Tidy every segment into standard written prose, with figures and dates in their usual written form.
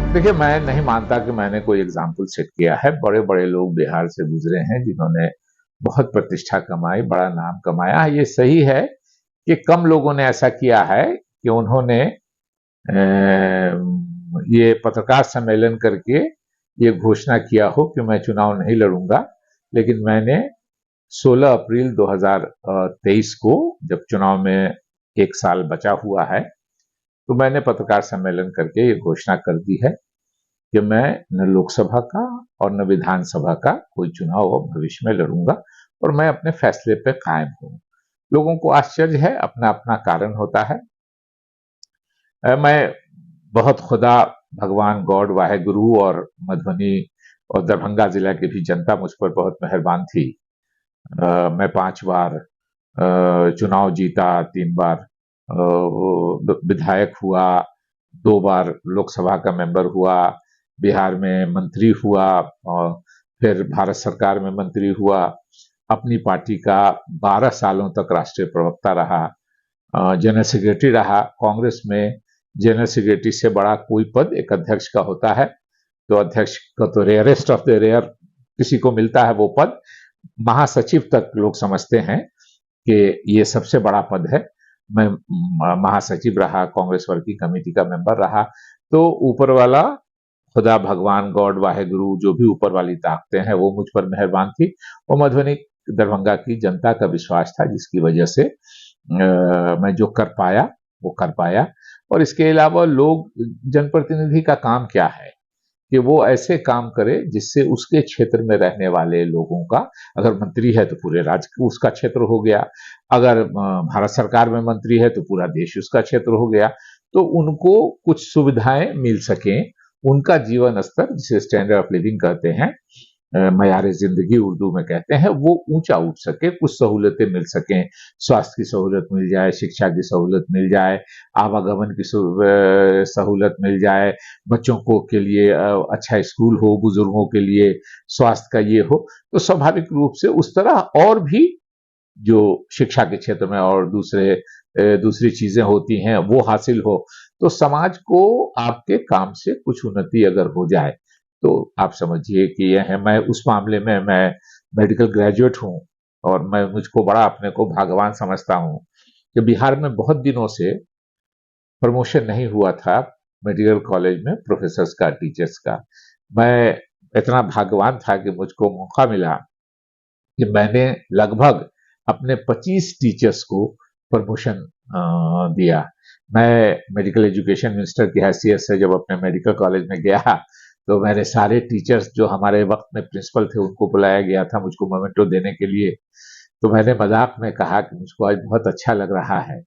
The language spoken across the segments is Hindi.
देखिए, मैं नहीं मानता कि मैंने कोई एग्जाम्पल सेट किया है। बड़े बड़े लोग बिहार से गुजरे हैं जिन्होंने बहुत प्रतिष्ठा कमाई, बड़ा नाम कमाया। ये सही है कि कम लोगों ने ऐसा किया है कि उन्होंने ये पत्रकार सम्मेलन करके ये घोषणा किया हो कि मैं चुनाव नहीं लड़ूंगा। लेकिन मैंने 16 अप्रैल 2023 को, जब चुनाव में एक साल बचा हुआ है, तो मैंने पत्रकार सम्मेलन करके ये घोषणा कर दी है कि मैं न लोकसभा का और न विधानसभा का कोई चुनाव अब भविष्य में लड़ूंगा, और मैं अपने फैसले पे कायम हूं। लोगों को आश्चर्य है, अपना अपना कारण होता है। मैं बहुत खुदा, भगवान, गॉड, वाहेगुरु और मधुबनी और दरभंगा जिला की भी जनता मुझ पर बहुत मेहरबान थी। मैं 5 बार चुनाव जीता, 3 बार विधायक हुआ, 2 बार लोकसभा का मेंबर हुआ, बिहार में मंत्री हुआ, और फिर भारत सरकार में मंत्री हुआ। अपनी पार्टी का 12 सालों तक राष्ट्रीय प्रवक्ता रहा, जनरल सेक्रेटरी रहा। कांग्रेस में जनरल सेक्रेटरी से बड़ा कोई पद एक अध्यक्ष का होता है, तो अध्यक्ष का तो रेयरेस्ट ऑफ द रेयर किसी को मिलता है वो पद। महासचिव तक लोग समझते हैं कि ये सबसे बड़ा पद है। मैं महासचिव रहा, कांग्रेस वर्किंग कमेटी का मेंबर रहा। तो ऊपर वाला, खुदा, भगवान, गॉड, वाहेगुरु, जो भी ऊपर वाली ताकतें हैं, वो मुझ पर मेहरबान थी। और मधुबनी दरभंगा की जनता का विश्वास था, जिसकी वजह से मैं जो कर पाया वो कर पाया। और इसके अलावा लोग, जनप्रतिनिधि का काम क्या है कि वो ऐसे काम करे जिससे उसके क्षेत्र में रहने वाले लोगों का, अगर मंत्री है तो पूरे राज्य उसका क्षेत्र हो गया, अगर भारत सरकार में मंत्री है तो पूरा देश उसका क्षेत्र हो गया, तो उनको कुछ सुविधाएं मिल सकें, उनका जीवन स्तर, जिसे स्टैंडर्ड ऑफ लिविंग कहते हैं, मयार जिंदगी उर्दू में कहते हैं, वो ऊंचा उठ सके, कुछ सहूलतें मिल सकें। स्वास्थ्य की सहूलत मिल जाए, शिक्षा की सहूलत मिल जाए, आवागमन की सहूलत मिल जाए, बच्चों को के लिए अच्छा स्कूल हो, बुजुर्गों के लिए स्वास्थ्य का ये हो, तो स्वाभाविक रूप से उस तरह और भी जो शिक्षा के क्षेत्र में और दूसरी चीजें होती हैं वो हासिल हो, तो समाज को आपके काम से कुछ उन्नति अगर हो जाए, तो आप समझिए कि यह है। मैं उस मामले में, मैं मेडिकल ग्रेजुएट हूं, और मैं मुझको बड़ा अपने को भाग्यवान समझता हूं कि बिहार में बहुत दिनों से प्रमोशन नहीं हुआ था मेडिकल कॉलेज में प्रोफेसर्स का, टीचर्स का। मैं इतना भाग्यवान था कि मुझको मौका मिला कि मैंने लगभग अपने 25 टीचर्स को प्रमोशन दिया। मैं मेडिकल एजुकेशन मिनिस्टर की हैसियत से जब अपने मेडिकल कॉलेज में गया, तो मैंने सारे टीचर्स जो हमारे वक्त में प्रिंसिपल थे उनको बुलाया गया था मुझको मोमेंटो देने के लिए। तो मैंने मजाक में कहा कि मुझको आज बहुत अच्छा लग रहा है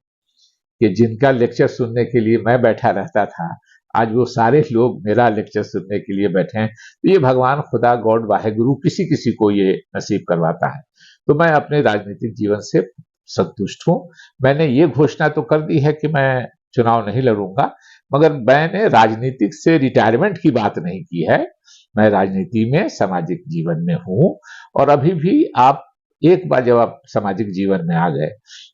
कि जिनका लेक्चर सुनने के लिए मैं बैठा रहता था, आज वो सारे लोग मेरा लेक्चर सुनने के लिए बैठे हैं। तो ये भगवान, खुदा, गॉड, वाहेगुरु किसी किसी को ये नसीब करवाता है। तो मैं अपने राजनीतिक जीवन से संतुष्ट हूं। मैंने ये घोषणा तो कर दी है कि मैं चुनाव नहीं लड़ूंगा, मगर मैंने राजनीतिक से रिटायरमेंट की बात नहीं की है। मैं राजनीति में, सामाजिक जीवन में हूं, और अभी भी आप, एक बार जब आप सामाजिक जीवन में आ गए,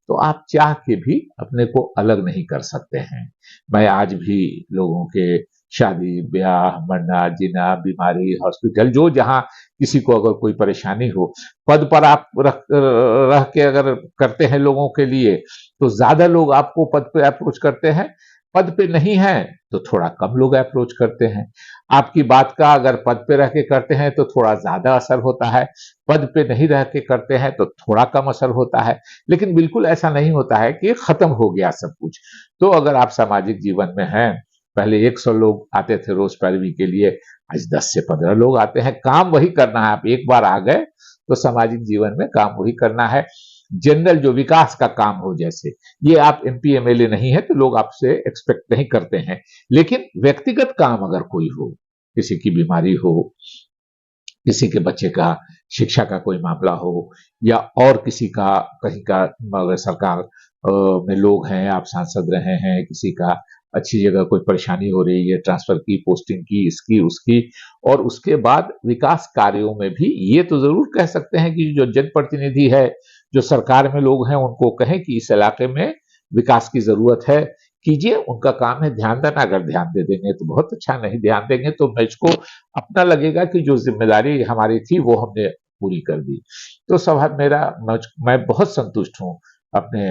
तो आप चाह के भी अपने को अलग नहीं कर सकते हैं। मैं आज भी लोगों के शादी, ब्याह, मरना, जीना, बीमारी, हॉस्पिटल, जो जहां किसी को अगर कोई परेशानी हो, पद पर आप रह के अगर करते हैं लोगों के लिए, तो ज्यादा लोग आपको पद पे अप्रोच करते हैं। पद पे नहीं है तो थोड़ा कम लोग अप्रोच करते हैं। आपकी बात का अगर पद पे रह के करते हैं तो थोड़ा ज्यादा असर होता है, पद पे नहीं रह के करते हैं तो थोड़ा कम असर होता है। लेकिन बिल्कुल ऐसा नहीं होता है कि खत्म हो गया सब कुछ। तो अगर आप सामाजिक जीवन में हैं, पहले 100 लोग आते थे रोज पैरवी के लिए, आज 10 से 15 लोग आते हैं। काम वही करना है, आप एक बार आ गए तो सामाजिक जीवन में काम वही करना है। जनरल जो विकास का काम हो, जैसे ये आप एमपी एमएलए नहीं है तो लोग आपसे एक्सपेक्ट नहीं करते हैं। लेकिन व्यक्तिगत काम अगर कोई हो, किसी की बीमारी हो, किसी के बच्चे का शिक्षा का कोई मामला हो, या और किसी का कहीं का, अगर सरकार में लोग हैं, आप सांसद रहे हैं, किसी का अच्छी जगह कोई परेशानी हो रही है, ट्रांसफर की, पोस्टिंग की, इसकी उसकी, और उसके बाद विकास कार्यों में भी ये तो जरूर कह सकते हैं कि जो जनप्रतिनिधि है, जो सरकार में लोग हैं, उनको कहें कि इस इलाके में विकास की जरूरत है, कीजिए, उनका काम है ध्यान देना। अगर ध्यान दे देंगे तो बहुत अच्छा, नहीं ध्यान देंगे तो मैच को अपना लगेगा कि जो जिम्मेदारी हमारी थी वो हमने पूरी कर दी। तो सवाल मेरा, मैं बहुत संतुष्ट हूँ अपने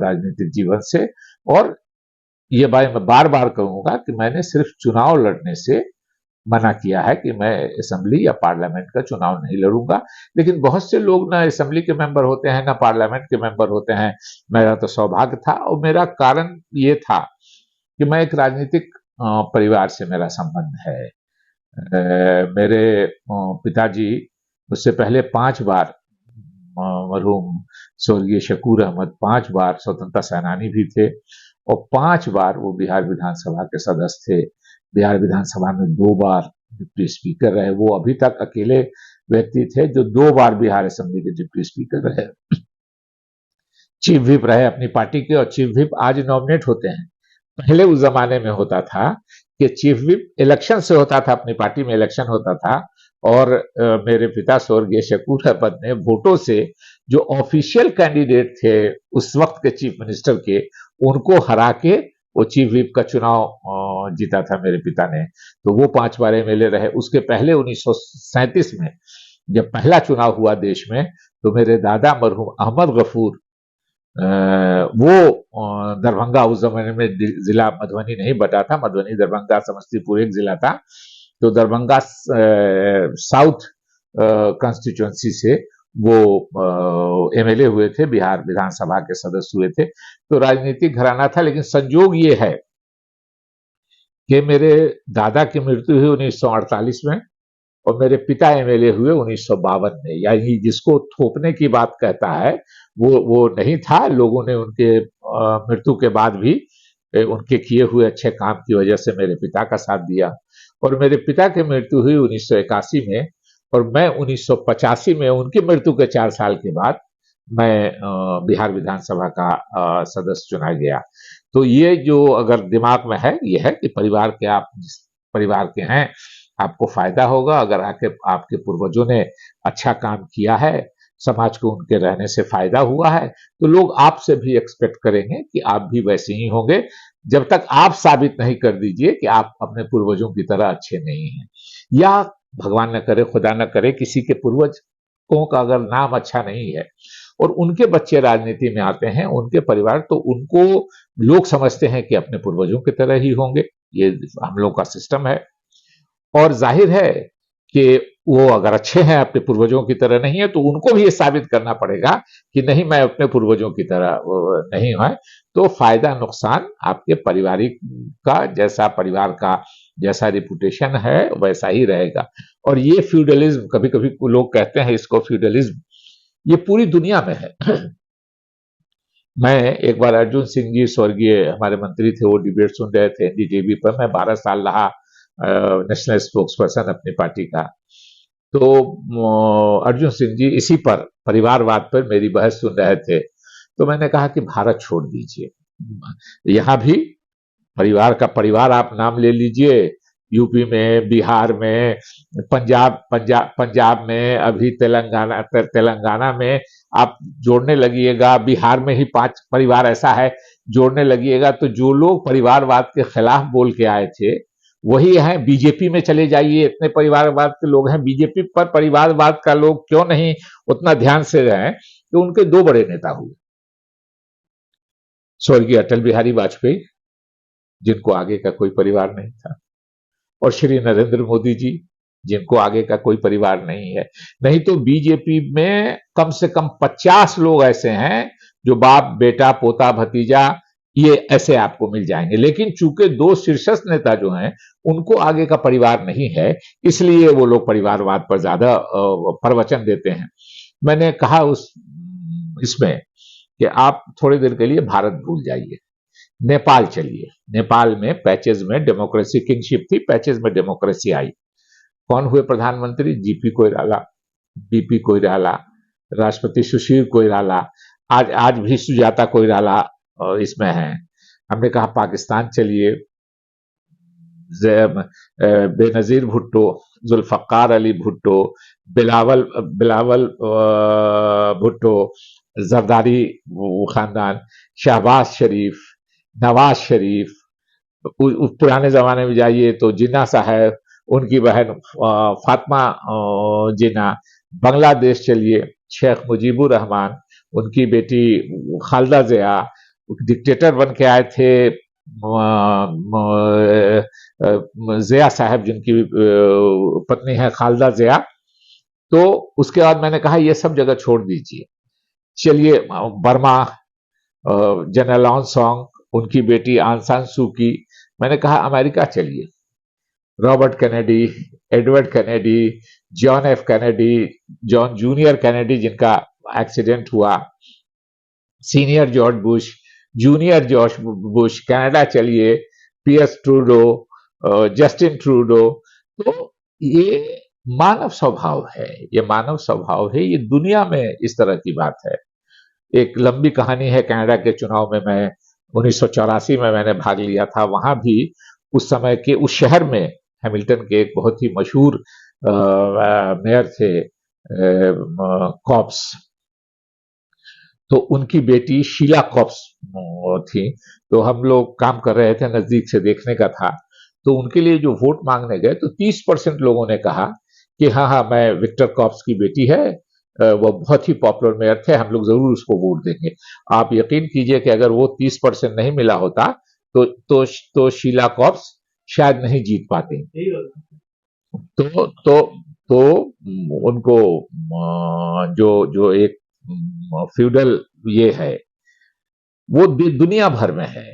राजनीतिक जीवन से। और ये बात मैं बार बार कहूंगा कि मैंने सिर्फ चुनाव लड़ने से मना किया है कि मैं असेंबली या पार्लियामेंट का चुनाव नहीं लड़ूंगा। लेकिन बहुत से लोग ना असेंबली के मेंबर होते हैं ना पार्लियामेंट के मेंबर होते हैं। मेरा तो सौभाग्य था, और मेरा कारण ये था कि मैं एक राजनीतिक परिवार से मेरा संबंध है। मेरे पिताजी उससे पहले 5 बार मरहूम स्वर्गीय शकूर अहमद 5 बार स्वतंत्रता सेनानी भी थे, और 5 बार वो बिहार विधानसभा के सदस्य थे। बिहार विधानसभा में 2 बार डिप्टी स्पीकर रहे। वो अभी तक अकेले व्यक्ति थे जो 2 बार बिहार असेंबली के डिप्टी स्पीकर रहे। चीफ व्हिप रहे अपनी पार्टी के, और चीफ व्हिप आज नॉमिनेट होते हैं। पहले उस जमाने में होता था कि चीफ व्हिप इलेक्शन से होता था, अपनी पार्टी में इलेक्शन होता था, और मेरे पिता स्वर्गीय शकूर अहमद ने वोटों से जो ऑफिशियल कैंडिडेट थे उस वक्त के चीफ मिनिस्टर के, उनको हरा के वो चीफ व्हिप का चुनाव जीता था मेरे पिता ने। तो वो 5 बार एमएलए रहे। उसके पहले 1937 में जब पहला चुनाव हुआ देश में, तो मेरे दादा मरहूम अहमद गफूर, वो दरभंगा, उस जमाने में जिला मधुबनी नहीं बटा था, मधुबनी दरभंगा समस्तीपुर एक जिला था, तो दरभंगा साउथ कॉन्स्टिट्यूएंसी से वो एमएलए हुए थे, बिहार विधानसभा के सदस्य हुए थे। तो राजनीतिक घराना था। लेकिन संयोग ये है कि मेरे दादा की मृत्यु हुई 1948 में, और मेरे पिता एमएलए हुए 1952 में। यानी जिसको थोपने की बात कहता है वो नहीं था। लोगों ने उनके मृत्यु के बाद भी उनके किए हुए अच्छे काम की वजह से मेरे पिता का साथ दिया। और मेरे पिता की मृत्यु हुई 1981 में, और मैं 1985 में उनकी मृत्यु के 4 साल के बाद मैं बिहार विधानसभा का सदस्य चुना गया। तो ये जो अगर दिमाग में है, ये है कि परिवार के, आप जिस परिवार के हैं आपको फायदा होगा। अगर आपके पूर्वजों ने अच्छा काम किया है, समाज को उनके रहने से फायदा हुआ है, तो लोग आपसे भी एक्सपेक्ट करेंगे कि आप भी वैसे ही होंगे, जब तक आप साबित नहीं कर दीजिए कि आप अपने पूर्वजों की तरह अच्छे नहीं हैं। या भगवान न करे, खुदा न करे, किसी के पूर्वजों का अगर नाम अच्छा नहीं है और उनके बच्चे राजनीति में आते हैं, उनके परिवार, तो उनको लोग समझते हैं कि अपने पूर्वजों की तरह ही होंगे। ये हम लोग का सिस्टम है। और जाहिर है कि वो अगर अच्छे हैं, अपने पूर्वजों की तरह नहीं है, तो उनको भी ये साबित करना पड़ेगा कि नहीं, मैं अपने पूर्वजों की तरह नहीं है। तो फायदा नुकसान आपके पारिवारिक का, जैसा परिवार का जैसा रिपुटेशन है वैसा ही रहेगा। और ये फ्यूडलिज्म, कभी कभी लोग कहते हैं इसको फ्यूडलिज्म, ये पूरी दुनिया में है। मैं एक बार अर्जुन सिंह जी स्वर्गीय हमारे मंत्री थे, वो डिबेट सुन रहे थे एनडीटीवी पर। मैं 12 साल रहा नेशनल स्पोक्स पर्सन अपनी पार्टी का। तो अर्जुन सिंह जी इसी पर, परिवारवाद पर मेरी बहस सुन रहे थे। तो मैंने कहा कि भारत छोड़ दीजिए, यहां भी परिवार का, परिवार आप नाम ले लीजिए, यूपी में, बिहार में, पंजाब में, अभी तेलंगाना में आप जोड़ने लगिएगा, बिहार में ही 5 परिवार ऐसा है जोड़ने लगिएगा, तो जो लोग परिवारवाद के खिलाफ बोल के आए थे वही हैं। बीजेपी में चले जाइए, इतने परिवारवाद के लोग हैं बीजेपी पर। परिवारवाद का लोग क्यों नहीं उतना ध्यान से रहे कि उनके 2 बड़े नेता हुए, स्वर्गीय अटल बिहारी वाजपेयी, जिनको आगे का कोई परिवार नहीं था, और श्री नरेंद्र मोदी जी, जिनको आगे का कोई परिवार नहीं है। नहीं तो बीजेपी में कम से कम 50 लोग ऐसे हैं जो बाप, बेटा, पोता, भतीजा, ये ऐसे आपको मिल जाएंगे। लेकिन चूंकि 2 शीर्षस्थ नेता जो हैं उनको आगे का परिवार नहीं है, इसलिए वो लोग परिवारवाद पर ज्यादा प्रवचन देते हैं। मैंने कहा इसमें कि आप थोड़ी देर के लिए भारत भूल जाइए, नेपाल चलिए। नेपाल में पैचेज में डेमोक्रेसी किंगशिप थी, पैचेज में डेमोक्रेसी आई। कौन हुए प्रधानमंत्री? जीपी कोइराला, बीपी कोइराला, राष्ट्रपति सुशील कोइराला, आज भी सुजाता कोइराला इसमें है। हमने कहा पाकिस्तान चलिए, बेनजीर भुट्टो, जुल्फकार अली भुट्टो, बिलावल बिलावल भुट्टो, जरदारी खानदान, शहबाज शरीफ, नवाज शरीफ, पुराने जमाने में जाइए तो जिन्ना साहब, उनकी बहन फातिमा जिन्ना, बांग्लादेश चलिए शेख मुजीबुर रहमान, उनकी बेटी खालदा जिया, डिक्टेटर बन के आए थे जिया साहब, जिनकी पत्नी है खालदा जिया। तो उसके बाद मैंने कहा ये सब जगह छोड़ दीजिए, चलिए बर्मा, जनरल ऑन सॉन्ग, उनकी बेटी आन सान सू की, मैंने कहा अमेरिका चलिए, Robert Kennedy, Edward Kennedy, John F Kennedy, John junior Kennedy जिनका एक्सीडेंट हुआ, senior George Bush, junior George Bush, Canada चलिए, पीएस ट्रूडो, जस्टिन ट्रूडो। तो ये मानव स्वभाव है, ये मानव स्वभाव है, ये दुनिया में इस तरह की बात है। एक लंबी कहानी है कनाडा के चुनाव में, मैं 1984 में मैंने भाग लिया था, वहां भी उस समय के उस शहर में हैमिल्टन के एक बहुत ही मशहूर मेयर थे कॉप्स, तो उनकी बेटी शीला कॉप्स थी। तो हम लोग काम कर रहे थे, नजदीक से देखने का था, तो उनके लिए जो वोट मांगने गए तो 30% लोगों ने कहा कि हाँ हाँ मैं विक्टर कॉप्स की बेटी है, वो बहुत ही पॉपुलर मेयर थे, हम लोग जरूर उसको वोट देंगे। आप यकीन कीजिए कि अगर वो 30% नहीं मिला होता तो शीला कॉप्स शायद नहीं जीत पाते। तो उनको जो जो एक फ्यूडल ये है वो दुनिया भर में है,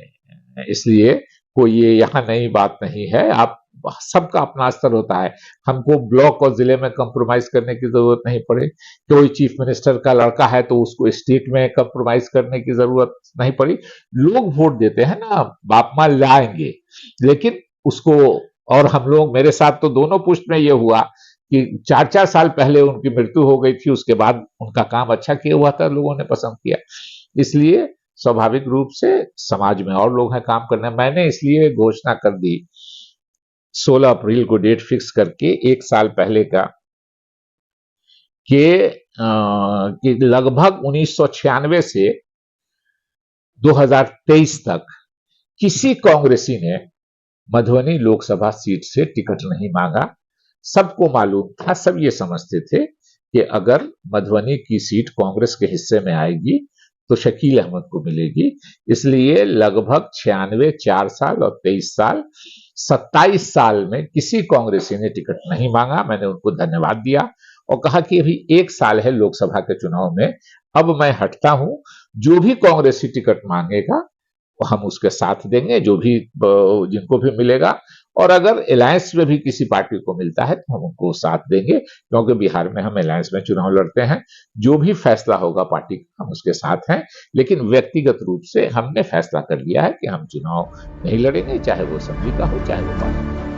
इसलिए कोई ये यहाँ नई बात नहीं है। आप सबका अपना स्तर होता है, हमको ब्लॉक और जिले में कंप्रोमाइज करने की जरूरत नहीं पड़े। कोई चीफ मिनिस्टर का लड़का है तो उसको स्टेट में कंप्रोमाइज करने की जरूरत नहीं पड़ी। लोग वोट देते हैं ना, बाप माँ लाएंगे, लेकिन उसको, और हम लोग, मेरे साथ तो दोनों पुष्ट में ये हुआ कि 4-4 साल पहले उनकी मृत्यु हो गई थी, उसके बाद उनका काम अच्छा किया हुआ था, लोगों ने पसंद किया, इसलिए स्वाभाविक रूप से समाज में और लोग हैं काम करने। मैंने इसलिए घोषणा कर दी 16 अप्रैल को डेट फिक्स करके, एक साल पहले का, कि लगभग 1996 से 2023 तक किसी कांग्रेसी ने मधुबनी लोकसभा सीट से टिकट नहीं मांगा। सबको मालूम था, सब ये समझते थे कि अगर मधुबनी की सीट कांग्रेस के हिस्से में आएगी तो शकील अहमद को मिलेगी, इसलिए लगभग 96, 4 साल और 23 साल, 27 साल में किसी कांग्रेसी ने टिकट नहीं मांगा। मैंने उनको धन्यवाद दिया और कहा कि अभी 1 साल है लोकसभा के चुनाव में, अब मैं हटता हूं, जो भी कांग्रेसी टिकट मांगेगा हम उसके साथ देंगे, जो भी जिनको भी मिलेगा, और अगर अलायंस में भी किसी पार्टी को मिलता है तो हम उनको साथ देंगे, क्योंकि बिहार में हम अलायंस में चुनाव लड़ते हैं। जो भी फैसला होगा पार्टी का हम उसके साथ हैं, लेकिन व्यक्तिगत रूप से हमने फैसला कर लिया है कि हम चुनाव नहीं लड़ेंगे, चाहे वो असेंबली का हो चाहे वो पार्टी का।